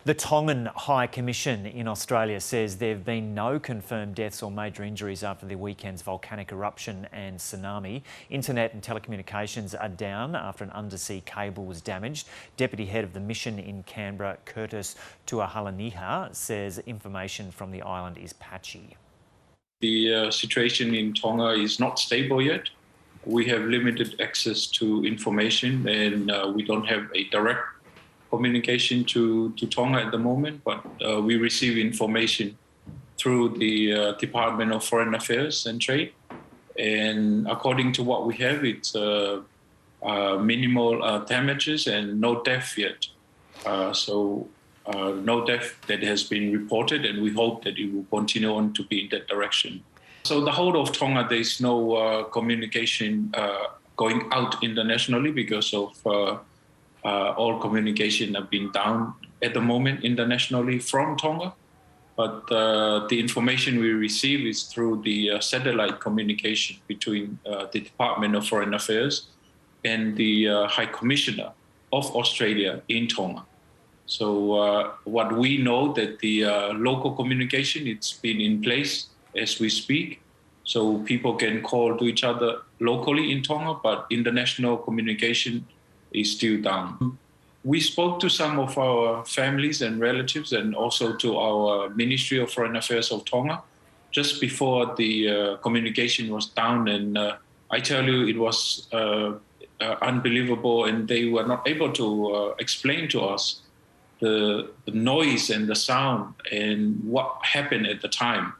The Tongan High Commission in Australia says there have been no confirmed deaths or major injuries after the weekend's volcanic eruption and tsunami. Internet and telecommunications are down after an undersea cable was damaged. Deputy Head of the mission in Canberra, Curtis Tuahalaniha, says information from the island is patchy. The situation in Tonga is not stable yet. We have limited access to information and we don't have a direct communication to Tonga at the moment, but we receive information through the Department of Foreign Affairs and Trade. And according to what we have, it's minimal damages and no death yet. So no death that has been reported, and we hope that it will continue on to be in that direction. So the whole of Tonga, there's no communication going out internationally because of all communication have been down at the moment internationally from Tonga. But the information we receive is through the satellite communication between the Department of Foreign Affairs and the High Commissioner of Australia in Tonga. So what we know that the local communication, it's been in place as we speak. So people can call to each other locally in Tonga, but international communication is still down. We spoke to some of our families and relatives and also to our Ministry of Foreign Affairs of Tonga just before the communication was down. And I tell you, it was unbelievable, and they were not able to explain to us the noise and the sound and what happened at the time.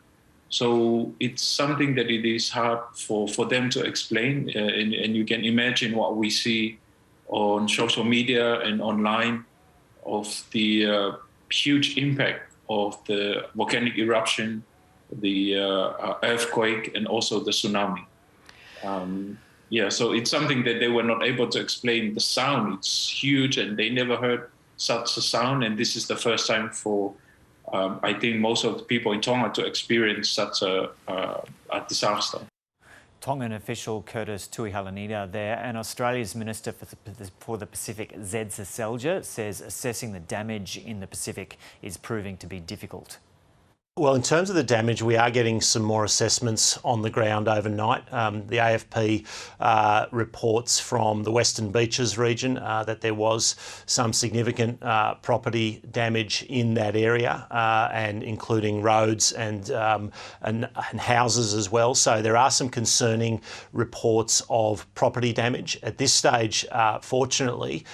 So it's something that it is hard for them to explain, and you can imagine what we see on social media and online of the huge impact of the volcanic eruption, the earthquake, and also the tsunami. So it's something that they were not able to explain. The sound, it's huge, and they never heard such a sound, and this is the first time for I think most of the people in Tonga to experience such a disaster. Tongan official Curtis Tuihalanida there, and Australia's Minister for the Pacific, Zed Seselja, says assessing the damage in the Pacific is proving to be difficult. Well, in terms of the damage, we are getting some more assessments on the ground overnight. The AFP reports from the Western Beaches region that there was some significant property damage in that area, and including roads and houses as well. So there are some concerning reports of property damage. At this stage, fortunately,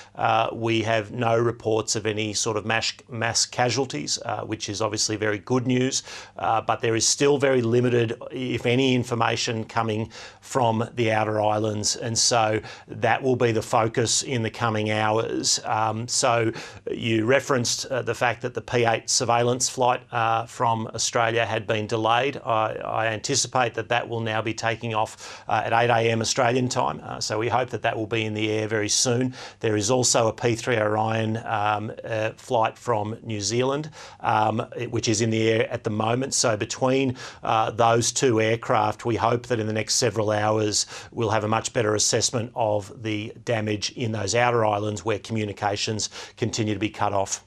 we have no reports of any sort of mass casualties, which is obviously very good news. But there is still very limited, if any, information coming from the outer islands, and so that will be the focus in the coming hours. So you referenced the fact that the P8 surveillance flight from Australia had been delayed. I anticipate that will now be taking off at 8 a.m. Australian time, so we hope that will be in the air very soon. There is also a P3 Orion flight from New Zealand, which is in the air at the moment. So between those two aircraft, we hope that in the next several hours we'll have a much better assessment of the damage in those outer islands where communications continue to be cut off.